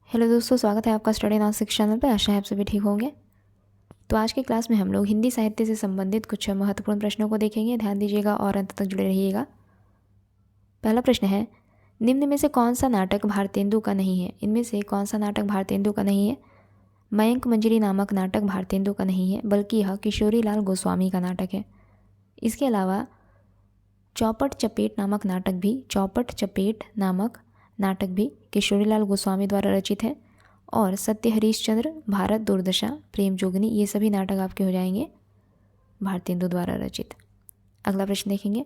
Hello दोस्तों, स्वागत है आपका स्टडी नॉन सिक्स चैनल पे। आशा है आप सभी ठीक होंगे। तो आज की क्लास में हम लोग हिंदी साहित्य से संबंधित कुछ महत्वपूर्ण प्रश्नों को देखेंगे। ध्यान दीजिएगा और अंत तक जुड़े रहिएगा। पहला प्रश्न है, निम्न में से कौन सा नाटक भारतेंदु का नहीं है? इनमें से कौन सा नाटक भारतेंदु का नहीं है? मयंक मंजरी नामक नाटक भारतेंदु का नहीं है, बल्कि यह किशोरी लाल गोस्वामी का नाटक है। इसके अलावा चौपट चपेट नामक नाटक भी किशोरी लाल गोस्वामी द्वारा रचित है। और सत्य हरिश्चंद्र, भारत दुर्दशा, प्रेम जोगनी, ये सभी नाटक आपके हो जाएंगे भारतेंदु द्वारा रचित। अगला प्रश्न देखेंगे,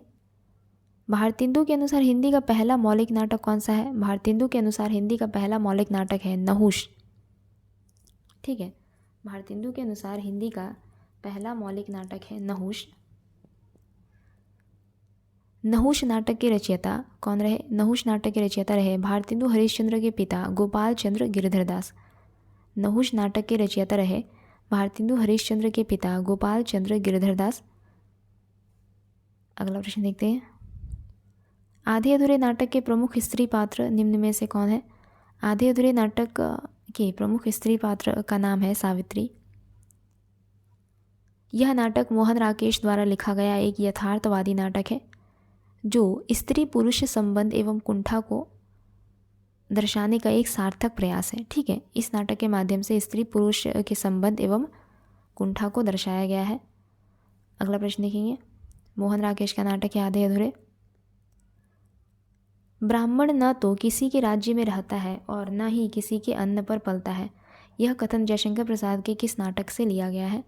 भारतेंदु के अनुसार हिंदी का पहला मौलिक नाटक कौन सा है? भारतेंदु के अनुसार हिंदी का पहला मौलिक नाटक है नहुष। ठीक है, भारतेंदु के अनुसार हिंदी का पहला मौलिक नाटक है नहुष। नहुष नाटक के रचयिता कौन रहे? नहुष नाटक के रचयिता रहे भारतेंदु हरिश्चंद्र के पिता गोपाल चंद्र गिरधर दास। नहुष नाटक के रचयिता रहे भारतेंदु हरिश्चंद्र के पिता गोपाल चंद्र गिरधर दास। अगला प्रश्न देखते हैं, आधे अधूरे नाटक के प्रमुख स्त्री पात्र निम्न में से कौन है? आधे अधूरे नाटक के प्रमुख स्त्री पात्र का नाम है सावित्री। यह नाटक मोहन राकेश द्वारा लिखा गया एक यथार्थवादी नाटक है जो स्त्री पुरुष संबंध एवं कुंठा को दर्शाने का एक सार्थक प्रयास है। ठीक है, इस नाटक के माध्यम से स्त्री पुरुष के संबंध एवं कुंठा को दर्शाया गया है। अगला प्रश्न देखेंगे, मोहन राकेश का नाटक है आधे अधूरे। ब्राह्मण न तो किसी के राज्य में रहता है और न ही किसी के अन्न पर पलता है, यह कथन जयशंकर प्रसाद के किस नाटक से लिया गया है?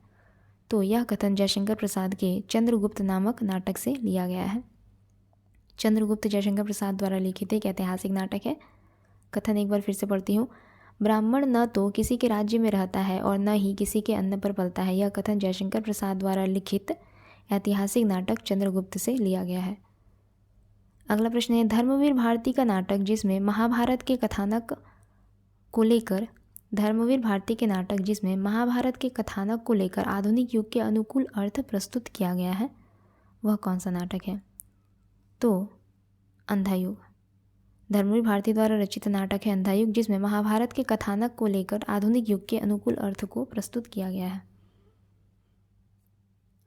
तो यह कथन जयशंकर प्रसाद के चंद्रगुप्त नामक नाटक से लिया गया है। चंद्रगुप्त जयशंकर प्रसाद द्वारा लिखित एक ऐतिहासिक नाटक है। कथन एक बार फिर से पढ़ती हूँ, ब्राह्मण न तो किसी के राज्य में रहता है और न ही किसी के अन्न पर पलता है, यह कथन जयशंकर प्रसाद द्वारा लिखित ऐतिहासिक नाटक चंद्रगुप्त से लिया गया है। अगला प्रश्न है, धर्मवीर भारती का नाटक जिसमें महाभारत के कथानक को लेकर आधुनिक युग के अनुकूल अर्थ प्रस्तुत किया गया है, वह कौन सा नाटक है? तो अंधा युग। धर्मवीर भारती द्वारा रचित नाटक है अंधा युग, जिसमें महाभारत के कथानक को लेकर आधुनिक युग के अनुकूल अर्थ को प्रस्तुत किया गया है।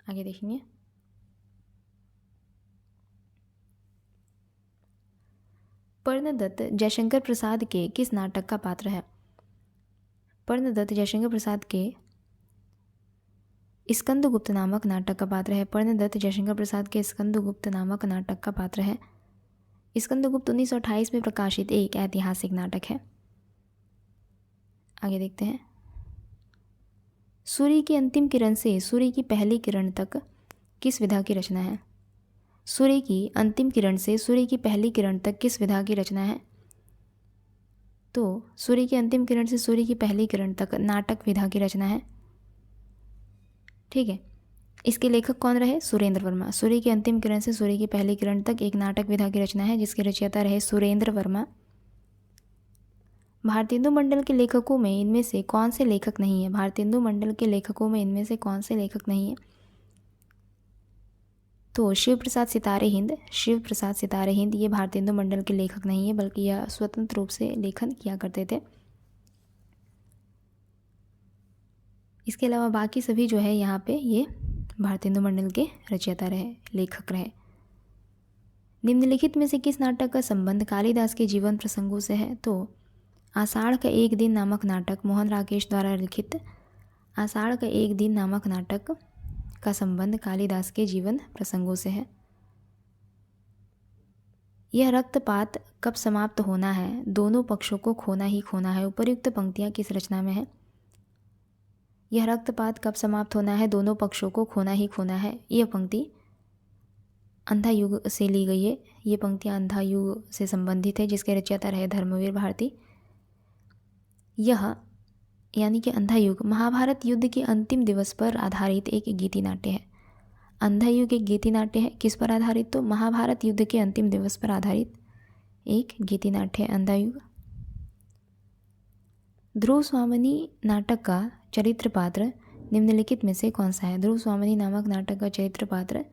आगे देखेंगे, पर्णदत्त जयशंकर प्रसाद के किस नाटक का पात्र है? पर्णदत्त जयशंकर प्रसाद के स्कंदगुप्त नामक नाटक का पात्र है। पर्णदत्त जयशंकर प्रसाद के स्कंदगुप्त नामक नाटक का पात्र है। स्कंदगुप्त 1928 में प्रकाशित एक ऐतिहासिक नाटक है। आगे देखते हैं, सूर्य की अंतिम किरण से सूर्य की पहली किरण तक किस विधा की रचना है? सूर्य की अंतिम किरण से सूर्य की पहली किरण तक किस विधा की रचना है? तो सूर्य की अंतिम किरण से सूर्य की पहली किरण तक नाटक विधा की रचना है। ठीक है, इसके लेखक कौन रहे? सुरेंद्र वर्मा। सूर्य की अंतिम किरण से सूर्य की पहली किरण तक एक नाटक विधा की रचना है जिसके रचयिता रहे सुरेंद्र वर्मा। भारतेंदु मंडल के लेखकों में इनमें से कौन से लेखक नहीं है? भारतेंदु मंडल के लेखकों में इनमें से कौन से लेखक नहीं है? तो शिव प्रसाद सितारे हिंद ये भारतेंदु मंडल के लेखक नहीं है, बल्कि यह स्वतंत्र रूप से लेखन किया करते थे। इसके अलावा बाकी सभी जो है यहाँ पे ये भारतेंदु मंडल के रचयिता रहे, लेखक रहे। निम्नलिखित में से किस नाटक का संबंध कालिदास के जीवन प्रसंगों से है? तो आषाढ़ का एक दिन नामक नाटक मोहन राकेश द्वारा लिखित आषाढ़ का एक दिन नामक नाटक का संबंध कालिदास के जीवन प्रसंगों से है। यह रक्तपात कब समाप्त होना है? दोनों पक्षों को खोना ही खोना है। उपर्युक्त पंक्तियाँ किस रचना में है? यह रक्तपात कब समाप्त होना है? दोनों पक्षों को खोना ही खोना है। यह पंक्ति अंधा युग से ली गई है। ये पंक्तियाँ अंधा युग से संबंधित है जिसके रचयिता रहे धर्मवीर भारती। यह यानी कि अंधा युग महाभारत युद्ध के अंतिम दिवस पर आधारित एक गीति नाट्य है। अंधा युग एक गीति नाट्य है, किस पर आधारित? तो महाभारत युद्ध के अंतिम दिवस पर आधारित एक गीति नाट्य है अंधा युग। ध्रुव स्वामिनी नाटक का चरित्र पात्र निम्नलिखित में से कौन सा है? ध्रुव स्वामिनी नामक नाटक का चरित्र पात्र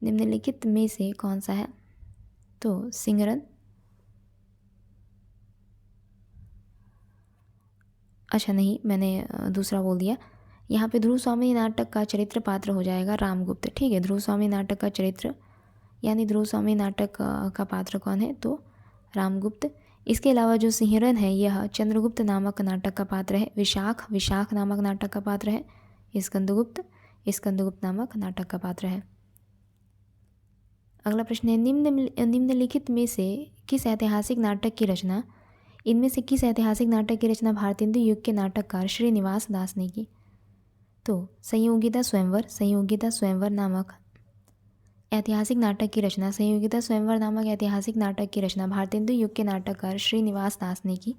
निम्नलिखित में से कौन सा है? तो सिंगरन। अच्छा नहीं, मैंने दूसरा बोल दिया। यहाँ पे ध्रुव स्वामी नाटक का चरित्र पात्र हो जाएगा रामगुप्त। ठीक है, ध्रुव स्वामी नाटक का चरित्र यानी ध्रुव स्वामी नाटक का पात्र कौन है, तो रामगुप्त। इसके अलावा जो सिंहरन है यह चंद्रगुप्त नामक नाटक का पात्र है। विशाख नामक नाटक का पात्र है। स्कंदगुप्त नामक नाटक का पात्र है। अगला प्रश्न है, निम्नलिखित में से किस ऐतिहासिक नाटक की रचना इनमें से किस ऐतिहासिक नाटक की रचना भारतेंदु युग के नाटककार श्रीनिवास दास ने की? तो संयोगिता स्वयंवर नामक ऐतिहासिक नाटक की रचना भारतेंदु युग के नाटककार श्रीनिवास दास ने की।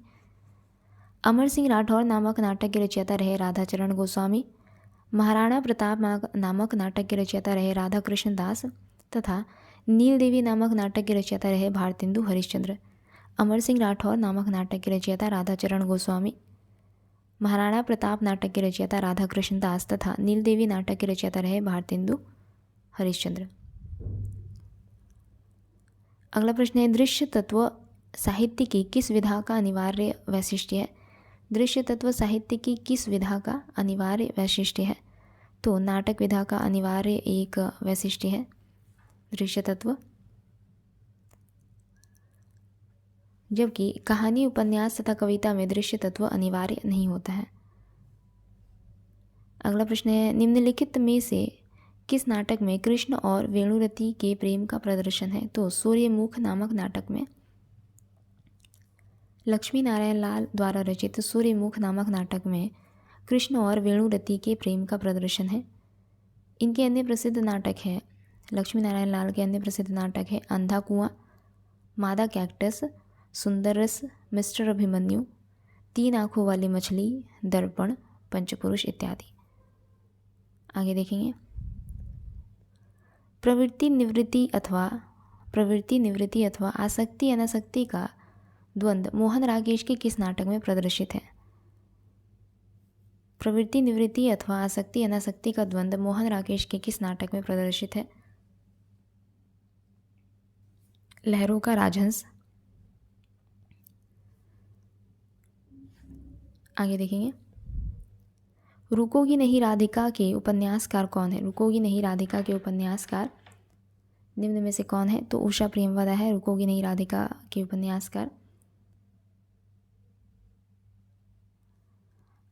अमर सिंह राठौर नामक नाटक के रचयिता रहे राधाचरण गोस्वामी। महाराणा प्रताप नामक नाटक के रचयिता रहे राधा कृष्ण दास तथा नील देवी नामक नाटक के रचयिता रहे भारतेंदु हरिश्चंद्र। अमर सिंह राठौर नामक नाटक के रचयिता राधाचरण गोस्वामी, महाराणा प्रताप नाटक के रचयिता राधा कृष्ण दास तथा नील देवी नाटक के रचयिता रहे भारतेंदु हरिश्चंद्र। अगला प्रश्न है, दृश्य तत्व साहित्य की किस विधा का अनिवार्य वैशिष्ट्य है? दृश्य तत्व साहित्य की किस विधा का अनिवार्य वैशिष्ट्य है? तो नाटक विधा का अनिवार्य एक वैशिष्ट्य है दृश्य तत्व, जबकि कहानी, उपन्यास तथा कविता में दृश्य तत्व अनिवार्य नहीं होता है। अगला प्रश्न है, निम्नलिखित में से किस नाटक में कृष्ण और वेणुरति के प्रेम का प्रदर्शन है? तो सूर्यमुख नामक नाटक में लक्ष्मी नारायण लाल द्वारा रचित सूर्यमुख नामक नाटक में कृष्ण और वेणुरति के प्रेम का प्रदर्शन है। इनके अन्य प्रसिद्ध नाटक है, लक्ष्मी नारायण लाल के अन्य प्रसिद्ध नाटक है अंधा कुआं, मादा कैक्टस, सुंदर रस, मिस्टर अभिमन्यु, तीन आंखों वाली मछली, दर्पण, पंचपुरुष इत्यादि। आगे देखेंगे, प्रवृत्ति निवृत्ति अथवा आसक्ति अनासक्ति का द्वंद्व मोहन राकेश के किस नाटक में प्रदर्शित है? प्रवृत्ति निवृत्ति अथवा आसक्ति अनासक्ति का द्वंद्व मोहन राकेश के किस नाटक में प्रदर्शित है? लहरों का राजहंस। आगे देखेंगे, रुकोगी नहीं राधिका के उपन्यासकार कौन है? रुकोगी नहीं राधिका के उपन्यासकार निम्न में से कौन है? तो उषा प्रेमवदा है रुकोगी नहीं राधिका के उपन्यासकार।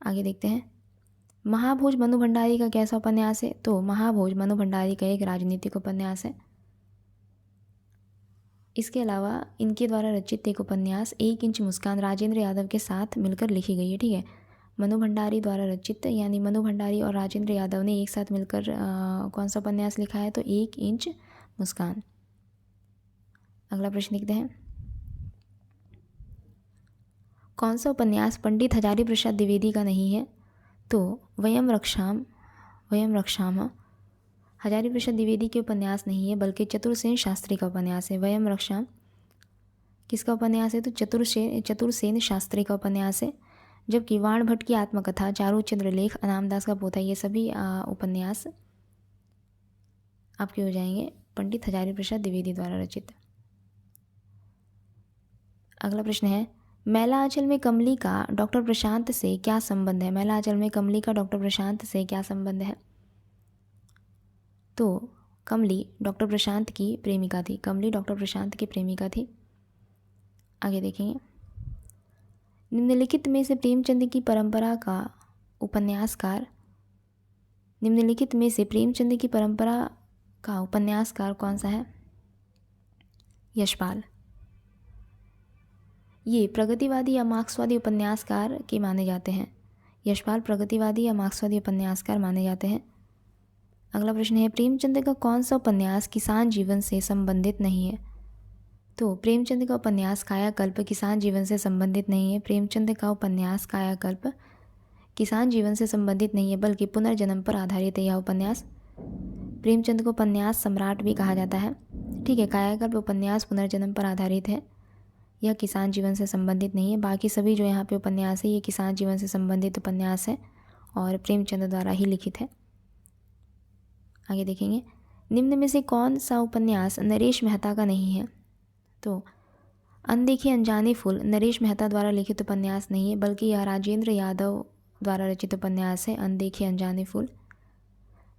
आगे देखते हैं, महाभोज मनु भंडारी का कैसा उपन्यास है? तो महाभोज मनु भंडारी का एक राजनीतिक उपन्यास है। इसके अलावा इनके द्वारा रचित एक उपन्यास 1 इंच मुस्कान राजेंद्र यादव के साथ मिलकर लिखी गई है। ठीक है, मनु भंडारी द्वारा रचित, यानी मनु भंडारी और राजेंद्र यादव ने एक साथ मिलकर कौन सा उपन्यास लिखा है? तो 1 इंच मुस्कान। अगला प्रश्न देखते हैं, कौन सा उपन्यास पंडित हजारी प्रसाद द्विवेदी का नहीं है? तो वयम रक्षाम हजारी प्रसाद द्विवेदी के उपन्यास नहीं है, बल्कि चतुरसेन शास्त्री का उपन्यास है। वयम रक्षाम किसका उपन्यास है? तो चतुरसेन शास्त्री का उपन्यास है। जबकि वाण भट्ट की आत्मकथा, चारू चंद्रलेख, अनामदास का पोथा, ये सभी उपन्यास आपके हो जाएंगे पंडित हजारी प्रसाद द्विवेदी द्वारा रचित। अगला प्रश्न है, मैला आंचल में कमली का डॉक्टर प्रशांत से क्या संबंध है? मैला आंचल में कमली का डॉक्टर प्रशांत से क्या संबंध है? तो कमली डॉक्टर प्रशांत की प्रेमिका थी। कमली डॉक्टर प्रशांत की प्रेमिका थी। आगे देखेंगे, निम्नलिखित में से प्रेमचंद की परंपरा का उपन्यासकार कौन सा है? यशपाल। ये प्रगतिवादी या मार्क्सवादी उपन्यासकार के माने जाते हैं। यशपाल प्रगतिवादी या मार्क्सवादी उपन्यासकार माने जाते हैं। अगला प्रश्न है, प्रेमचंद का कौन सा उपन्यास किसान जीवन से संबंधित नहीं है? तो प्रेमचंद का उपन्यास कायाकल्प किसान जीवन से संबंधित नहीं है। प्रेमचंद का उपन्यास कायाकल्प किसान जीवन से संबंधित नहीं है, बल्कि पुनर्जन्म पर आधारित है यह उपन्यास। प्रेमचंद को उपन्यास सम्राट भी कहा जाता है। ठीक है, कायाकल्प उपन्यास पुनर्जन्म पर आधारित है, यह किसान जीवन से संबंधित नहीं है। बाकी सभी जो यहाँ पे उपन्यास है ये किसान जीवन से संबंधित उपन्यास है और प्रेमचंद द्वारा ही लिखित है। आगे देखेंगे, निम्न में से कौन सा उपन्यास नरेश मेहता का नहीं है? तो अनदेखे अनजाने फूल नरेश मेहता द्वारा लिखित उपन्यास नहीं है, बल्कि यह राजेंद्र यादव द्वारा रचित उपन्यास है। अनदेखे अनजाने फूल,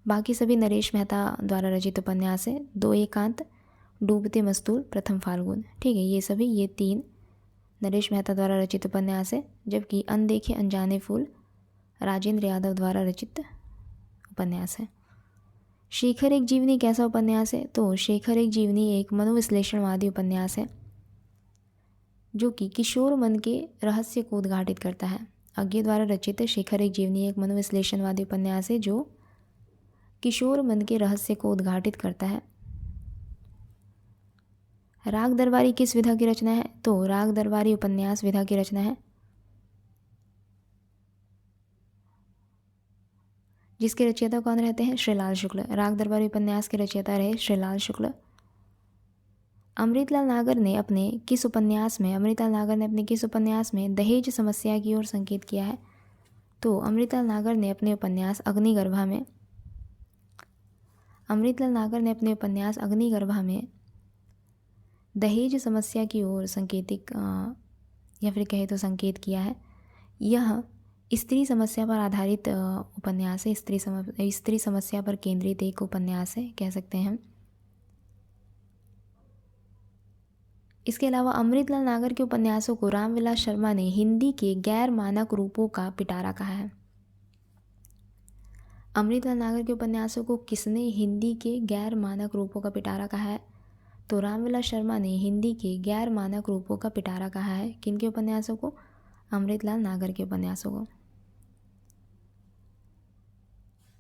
बाकी सभी नरेश मेहता द्वारा रचित उपन्यास है। दो एकांत, डूबते मस्तूल, प्रथम फाल्गुन, ठीक है। ये 3 नरेश मेहता द्वारा रचित उपन्यास है, जबकि अनदेखे अनजाने फूल राजेंद्र यादव द्वारा रचित उपन्यास है। शेखर एक जीवनी कैसा उपन्यास है? तो शेखर एक जीवनी एक मनोविश्लेषणवादी उपन्यास है जो कि किशोर मन के रहस्य को उद्घाटित करता है। अज्ञे द्वारा रचित शेखर एक जीवनी एक मनोविश्लेषणवादी उपन्यास है जो किशोर मन के रहस्य को उद्घाटित करता है। राग दरबारी किस विधा की रचना है? तो राग दरबारी उपन्यास विधा की रचना है, जिसके रचयिता कौन रहते हैं? श्रीलाल शुक्ल। राग दरबारी उपन्यास के रचयिता रहे श्रीलाल शुक्ल। अमृतलाल नागर ने अपने किस उपन्यास में दहेज समस्या की ओर संकेत किया है? तो अमृतलाल नागर ने अपने उपन्यास अग्निगर्भा में दहेज समस्या की ओर संकेतिक या फिर कहे तो संकेत किया है। यह स्त्री समस्या पर आधारित उपन्यास है, स्त्री समस्या पर केंद्रित एक उपन्यास है कह सकते हैं हम। इसके अलावा अमृतलाल नागर के उपन्यासों को रामविलास शर्मा ने हिंदी के गैर मानक रूपों का पिटारा कहा है। अमृतलाल नागर के उपन्यासों को किसने हिंदी के गैर मानक रूपों का पिटारा कहा है? तो रामविलास शर्मा ने हिंदी के गैर मानक रूपों का पिटारा कहा है। किनके उपन्यासों को? अमृतलाल नागर के उपन्यासों को।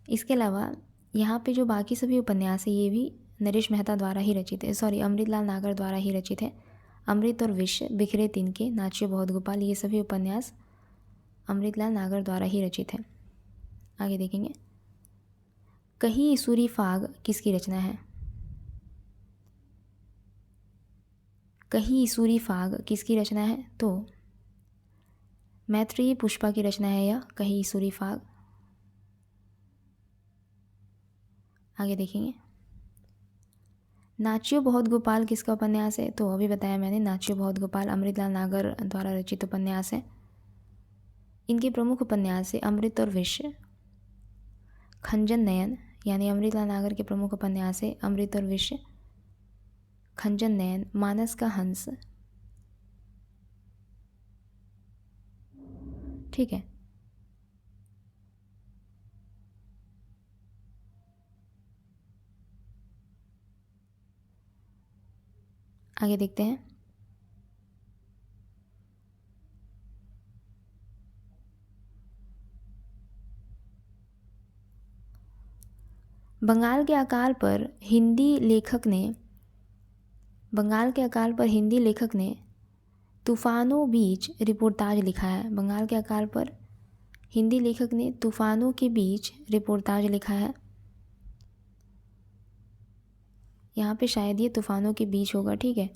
इसके अलावा यहाँ पे जो बाकी सभी उपन्यास है ये भी नरेश मेहता द्वारा ही रचित है, अमृतलाल नागर द्वारा ही रचित है। अमृत और विष, बिखरे तिनके, नाच्य बहुत गोपाल, ये सभी उपन्यास अमृतलाल नागर द्वारा ही रचित है। आगे देखेंगे, कही इसूरी फाग किसकी रचना है? कही इसूरी फाग किसकी रचना है? तो मैत्रेयी पुष्पा की रचना है यह कही इसूरी फाग। आगे देखेंगे, नाच्यो बहुत गोपाल किसका उपन्यास है? तो अभी बताया मैंने, नाच्यो बहुत गोपाल अमृतलाल नागर द्वारा रचित उपन्यास है। इनके प्रमुख उपन्यास है अमृत और विष, खंजन नयन, यानी अमृतलाल नागर के प्रमुख उपन्यास है अमृत और विष, खंजन नयन, मानस का हंस, ठीक है। आगे देखते हैं, बंगाल के अकाल पर हिंदी लेखक ने तूफानों बीच रिपोर्टाज लिखा है। बंगाल के अकाल पर हिंदी लेखक ने तूफानों के बीच रिपोर्टाज लिखा है। यहाँ पे शायद ये तूफानों के बीच होगा, ठीक है।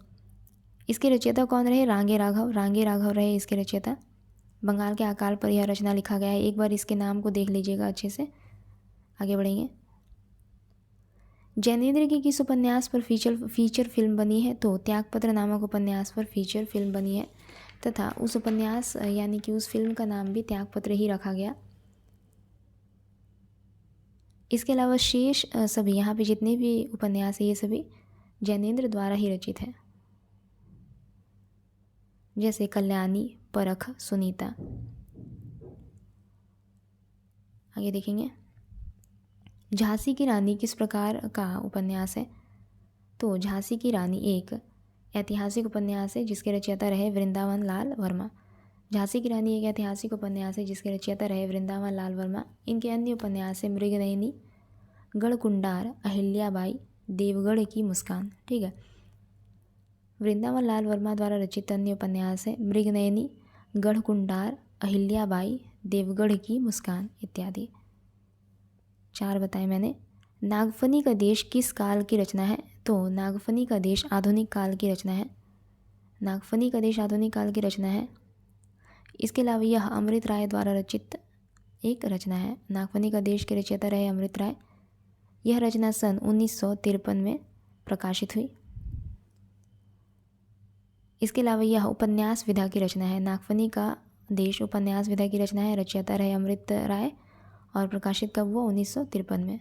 इसके रचयिता कौन रहे? रांगे राघव रहे इसके रचयिता। बंगाल के अकाल पर यह रचना लिखा गया है। एक बार इसके नाम को देख लीजिएगा अच्छे से। आगे बढ़ेंगे, जैनेन्द्र के किस उपन्यास पर फीचर फिल्म बनी है? तो त्यागपत्र नामक उपन्यास पर फीचर फिल्म बनी है तथा उस उपन्यास यानी कि उस फिल्म का नाम भी त्यागपत्र ही रखा गया। इसके अलावा शेष सभी यहाँ पे जितने भी उपन्यास है ये सभी जैनेन्द्र द्वारा ही रचित है, जैसे कल्याणी, परख, सुनीता। आगे देखेंगे, झांसी की रानी किस प्रकार का उपन्यास है? तो झांसी की रानी एक ऐतिहासिक उपन्यास है जिसके रचयिता रहे वृंदावन लाल वर्मा। झांसी की रानी एक ऐतिहासिक उपन्यास है जिसके रचयिता रहे वृंदावन लाल वर्मा। इनके अन्य उपन्यास है मृगनयनी, गढ़कुंडार, अहिल्याबाई, देवगढ़ की मुस्कान, ठीक है। वृंदावन लाल वर्मा द्वारा रचित अन्य उपन्यास है मृगनयनी, गढ़कुंडार, अहिल्याबाई, देवगढ़ की मुस्कान इत्यादि। 4 बताए मैंने। नागफनी का देश किस काल की रचना है? तो नागफनी का देश आधुनिक काल की रचना है। नागफनी का देश आधुनिक काल की रचना है। इसके अलावा यह अमृत राय द्वारा रचित एक रचना है। नागफनी का देश के रचयिता रहे अमृत राय। यह रचना सन 1953 में प्रकाशित हुई। इसके अलावा यह उपन्यास विधा की रचना है। नागफनी का देश उपन्यास विधा की रचना है। रचयिता रहे अमृत राय और प्रकाशित कब हुआ? 1953 में।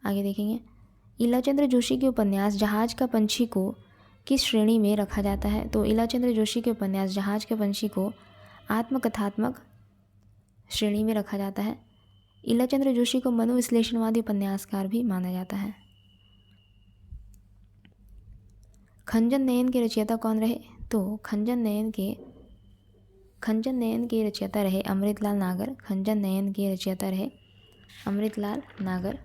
आगे देखेंगे, इलाचंद्र जोशी के उपन्यास जहाज का पंछी को किस श्रेणी में रखा जाता है? तो इलाचंद्र जोशी के उपन्यास जहाज के पंछी को आत्मकथात्मक श्रेणी में रखा जाता है। इलाचंद्र जोशी को मनोविश्लेषणवादी उपन्यासकार भी माना जाता है। खंजन नयन के रचयिता कौन रहे? तो खंजन नयन के रचयिता रहे अमृतलाल नागर। खंजन नयन के रचयिता रहे अमृतलाल नागर,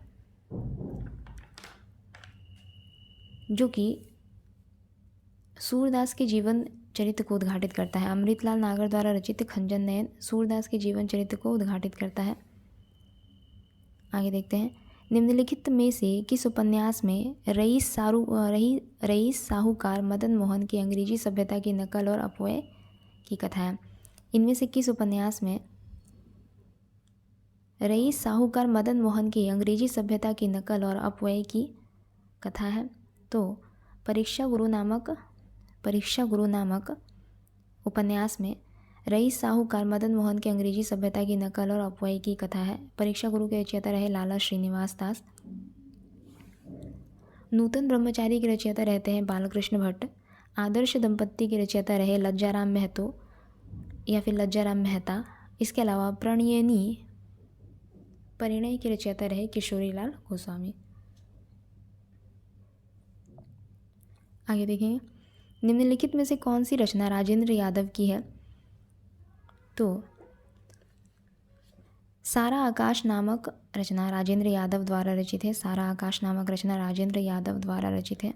जो कि सूरदास के जीवन चरित्र को उद्घाटित करता है। अमृतलाल नागर द्वारा रचित खंजन नयन सूरदास के जीवन चरित्र को उद्घाटित करता है। आगे देखते हैं, निम्नलिखित में से किस उपन्यास में रईस साहूकार मदन मोहन की अंग्रेजी सभ्यता की नकल और अपव्यय की कथा है? इनमें से किस उपन्यास में रईस साहूकार मदन मोहन की अंग्रेजी सभ्यता की नकल और अपव्यय की कथा है? तो परीक्षा गुरु नामक उपन्यास में रईस साहूकार मदन मोहन की अंग्रेजी सभ्यता की नकल और अपव्यय की कथा है। परीक्षा गुरु के रचयिता रहे लाला श्रीनिवास दास। नूतन ब्रह्मचारी के रचयिता रहते हैं बालकृष्ण भट्ट। आदर्श दंपत्ति के रचयिता रहे लज्जाराम महतो या फिर लज्जाराम मेहता। इसके अलावा परिणय के रचयिता रहे किशोरीलाल गोस्वामी। आगे देखेंगे, निम्नलिखित में से कौन सी रचना राजेंद्र यादव की है? तो सारा आकाश नामक रचना राजेंद्र यादव द्वारा रचित है। सारा आकाश नामक रचना राजेंद्र यादव द्वारा रचित है।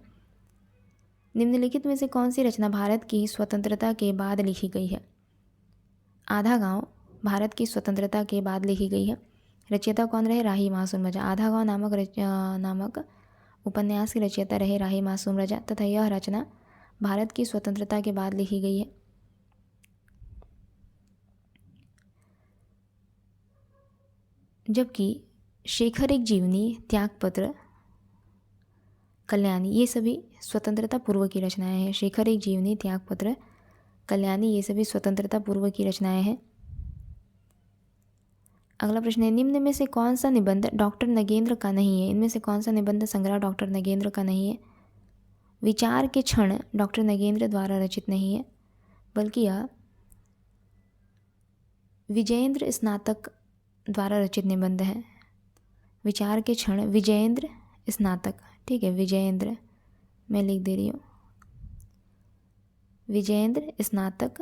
निम्नलिखित में से कौन सी रचना भारत की स्वतंत्रता के बाद लिखी गई है? आधा गांव भारत की स्वतंत्रता के बाद लिखी गई है। रचयिता कौन रहे? राही मासूम रजा। आधा गांव नामक उपन्यास की रचयिता रहे राही मासूम रजा तथा यह रचना भारत की स्वतंत्रता के बाद लिखी गई है। जबकि शेखर एक जीवनी, त्यागपत्र, कल्याणी ये सभी स्वतंत्रता पूर्व की रचनाएं हैं। शेखर एक जीवनी, त्यागपत्र, कल्याणी ये सभी स्वतंत्रता पूर्व की रचनाएं हैं। अगला प्रश्न है, निम्न में से कौन सा निबंध डॉक्टर नगेंद्र का नहीं है? इनमें से कौन सा निबंध संग्रह डॉक्टर नगेंद्र का नहीं है? विचार के क्षण डॉक्टर नगेंद्र द्वारा रचित नहीं है, बल्कि यह विजयेंद्र स्नातक द्वारा रचित निबंध है। विचार के क्षण विजयेंद्र स्नातक, ठीक है, विजयेंद्र मैं लिख दे रही हूँ, विजयेंद्र स्नातक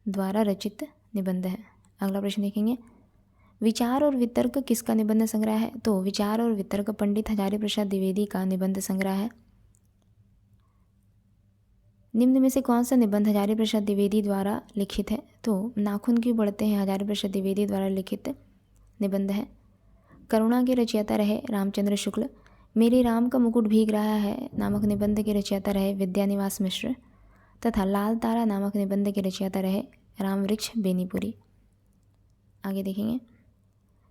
द्वारा रचित निबंध है। अगला प्रश्न देखेंगे, विचार और वितर्क किसका निबंध संग्रह है? तो विचार और वितर्क पंडित हजारी प्रसाद द्विवेदी का निबंध संग्रह है। निम्न में से कौन सा निबंध हजारी प्रसाद द्विवेदी द्वारा लिखित है? तो नाखून क्यों बढ़ते हैं हजारी प्रसाद द्विवेदी द्वारा लिखित निबंध है। करुणा के रचयिता रहे रामचंद्र शुक्ल। मेरे राम का मुकुट भीग रहा है नामक निबंध के रचयिता रहे विद्यानिवास मिश्र तथा लाल तारा नामक निबंध के रचयिता रहे रामवृक्ष बेनीपुरी। आगे देखेंगे,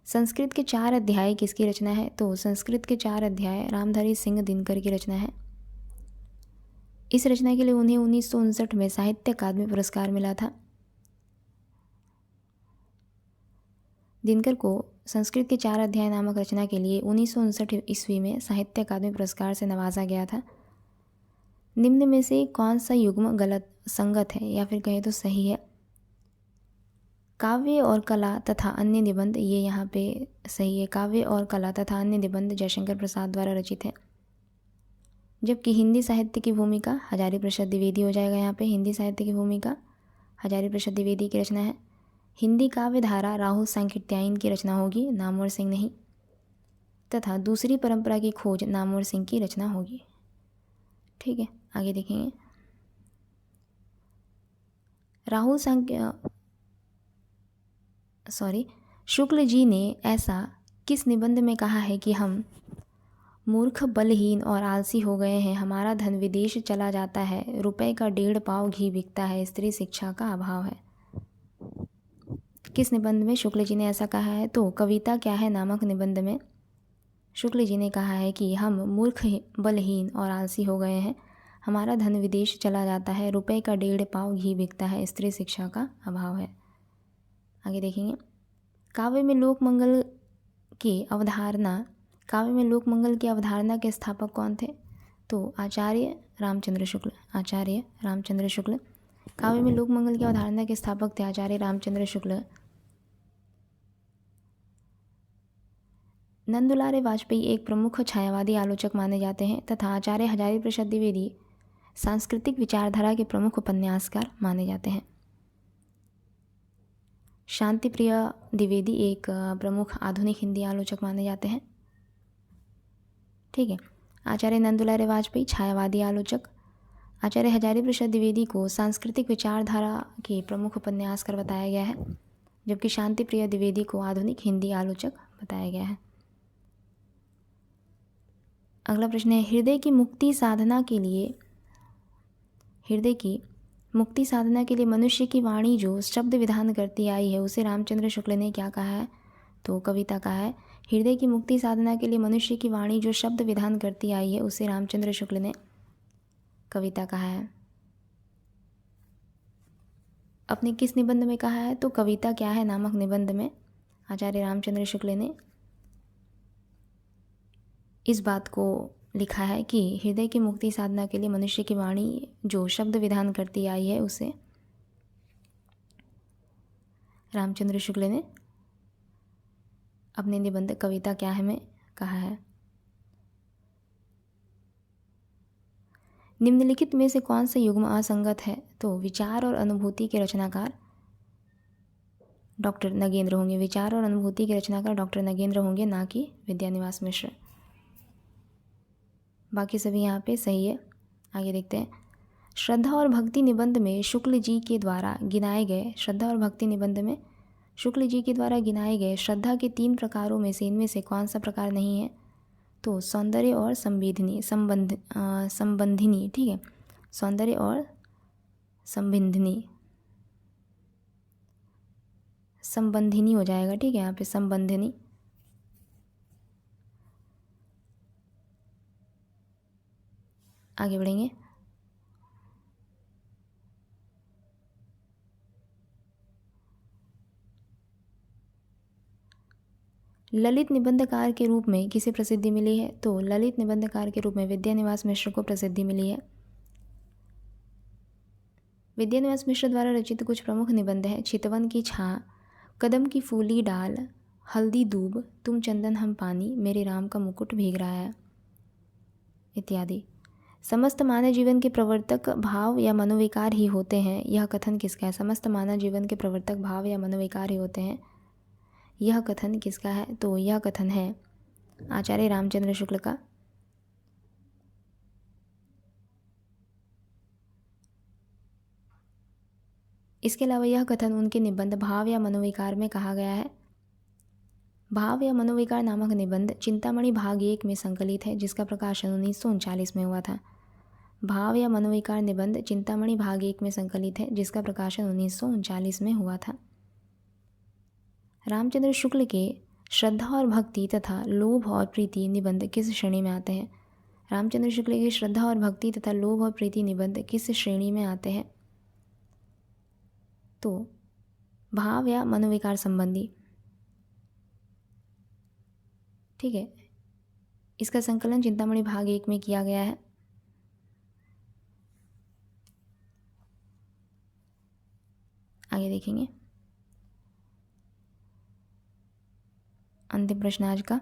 संस्कृत के 4 अध्याय किसकी रचना है? तो संस्कृत के 4 अध्याय रामधारी सिंह दिनकर की रचना है। इस रचना के लिए उन्हें 1959 में साहित्य अकादमी पुरस्कार मिला था। दिनकर को संस्कृत के 4 अध्याय नामक रचना के लिए 1959 ईस्वी में साहित्य अकादमी पुरस्कार से नवाजा गया था। निम्न में से कौन सा युग्म गलत संगत है या फिर कहे तो सही है? काव्य और कला तथा अन्य निबंध, ये यहाँ पे सही है। काव्य और कला तथा अन्य निबंध जयशंकर प्रसाद द्वारा रचित है। जबकि हिंदी साहित्य की भूमिका हजारी प्रसाद द्विवेदी हो जाएगा। यहाँ पे हिंदी साहित्य की भूमिका हजारी प्रसाद द्विवेदी की रचना है। हिंदी काव्य धारा राहुल सांकृत्यायन की रचना होगी, नामवर सिंह नहीं। तथा दूसरी परंपरा की खोज नामवर सिंह की रचना होगी। ठीक है, आगे देखेंगे, शुक्ल जी ने ऐसा किस निबंध में कहा है कि हम मूर्ख, बलहीन और आलसी हो गए हैं। हमारा धन विदेश चला जाता है, रुपए का 1.5 पाव घी बिकता है, स्त्री शिक्षा का अभाव है। किस निबंध में शुक्ल जी ने ऐसा कहा है? तो कविता क्या है नामक निबंध में शुक्ल जी ने कहा है कि हम मूर्ख, बलहीन और आलसी हो गए हैं। हमारा धन विदेश चला जाता है, रुपए का 1.5 पाव घी बिकता है, स्त्री शिक्षा का अभाव है। आगे देखेंगे, काव्य में लोक मंगल की अवधारणा के स्थापक कौन थे? तो आचार्य रामचंद्र शुक्ल। काव्य में लोक मंगल की अवधारणा के स्थापक थे आचार्य रामचंद्र शुक्ल। नंदुलारे वाजपेयी एक प्रमुख छायावादी आलोचक माने जाते हैं तथा आचार्य हजारी प्रसाद द्विवेदी सांस्कृतिक विचारधारा के प्रमुख उपन्यासकार माने जाते हैं। शांतिप्रिय द्विवेदी एक प्रमुख आधुनिक हिंदी आलोचक माने जाते हैं। ठीक है, आचार्य नंदुलारे वाजपेयी छायावादी आलोचक, आचार्य हजारी प्रसाद द्विवेदी को सांस्कृतिक विचारधारा के प्रमुख उपन्यासकार बताया गया है, जबकि शांतिप्रिय द्विवेदी को आधुनिक हिंदी आलोचक बताया गया है। अगला प्रश्न है, हृदय की मुक्ति साधना के लिए मनुष्य की वाणी जो शब्द विधान करती आई है उसे रामचंद्र शुक्ल ने क्या कहा है? तो कविता कहा है। हृदय की मुक्ति साधना के लिए मनुष्य की वाणी जो शब्द विधान करती आई है उसे रामचंद्र शुक्ल ने कविता कहा है। अपने किस निबंध में कहा है? तो कविता क्या है नामक निबंध में आचार्य रामचंद्र शुक्ल ने इस बात को लिखा है कि हृदय की मुक्ति साधना के लिए मनुष्य की वाणी जो शब्द विधान करती आई है उसे रामचंद्र शुक्ल ने अपने निबंध कविता क्या है में कहा है। निम्नलिखित में से कौन सा युग्म असंगत है? तो विचार और अनुभूति के रचनाकार डॉक्टर नगेंद्र होंगे। विचार और अनुभूति के रचनाकार डॉक्टर नगेंद्र होंगे, ना कि विद्यानिवास मिश्र। बाकी सभी यहाँ पे सही है। आगे देखते हैं, श्रद्धा और भक्ति निबंध में शुक्ल जी के द्वारा गिनाए गए श्रद्धा के 3 प्रकारों में से इनमें से कौन सा प्रकार नहीं है? तो सौंदर्य और संबंधिनी। ठीक है, सौंदर्य और संबंधिनी हो जाएगा। ठीक है, यहाँ पे संबंधिनी। आगे बढ़ेंगे, ललित निबंधकार के रूप में किसे प्रसिद्धि मिली है? तो ललित निबंधकार के रूप में विद्यानिवास मिश्र को प्रसिद्धि मिली है। विद्यानिवास मिश्र द्वारा रचित कुछ प्रमुख निबंध है चितवन की छां, कदम की फूली डाल, हल्दी दूब, तुम चंदन हम पानी, मेरे राम का मुकुट भीग रहा है इत्यादि। समस्त मानव जीवन के प्रवर्तक भाव या मनोविकार ही होते हैं, यह कथन किसका है? समस्त मानव जीवन के प्रवर्तक भाव या मनोविकार ही होते हैं, यह कथन किसका है? तो यह कथन है आचार्य रामचंद्र शुक्ल का। इसके अलावा यह कथन उनके निबंध भाव या मनोविकार में कहा गया है। भाव या मनोविकार नामक निबंध चिंतामणि भाग 1 में संकलित है, जिसका प्रकाशन 1939 में हुआ था। भाव या मनोविकार निबंध चिंतामणि भाग 1 में संकलित है, जिसका प्रकाशन 1939 में हुआ था। रामचंद्र शुक्ल के श्रद्धा और भक्ति तथा लोभ और प्रीति निबंध किस श्रेणी में आते हैं? रामचंद्र शुक्ल के श्रद्धा और भक्ति तथा लोभ और प्रीति निबंध किस श्रेणी में आते हैं? तो भाव या मनोविकार संबंधी। ठीक है, इसका संकलन चिंतामणि भाग 1 में किया गया है। आगे देखेंगे, अंतिम प्रश्न आज का,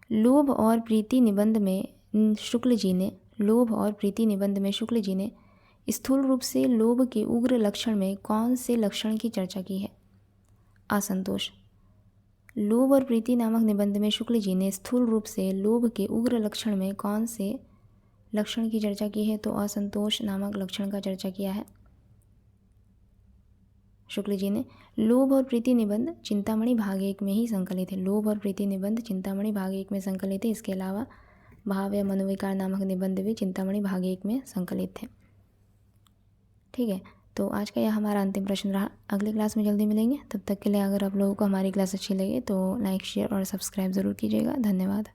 लोभ और प्रीति निबंध में शुक्ल जी ने स्थूल रूप से लोभ के उग्र लक्षण में कौन से लक्षण की चर्चा की है? असंतोष। लोभ और प्रीति नामक निबंध में शुक्ल जी ने स्थूल रूप से लोभ के उग्र लक्षण में कौन से लक्षण की चर्चा की है? तो असंतोष नामक लक्षण का चर्चा किया है शुक्ल जी ने। लोभ और प्रीति निबंध चिंतामणि भाग 1 में ही संकलित है। लोभ और प्रीति निबंध चिंतामणि भाग 1 में संकलित है। इसके अलावा भाव या मनोविकार नामक निबंध भी चिंतामणि भाग 1 में संकलित थे। ठीक है, तो आज का यह हमारा अंतिम प्रश्न रहा। अगली क्लास में जल्दी मिलेंगे। तब तक के लिए अगर आप लोगों को हमारी क्लास अच्छी लगे तो लाइक, शेयर और सब्सक्राइब ज़रूर कीजिएगा। धन्यवाद।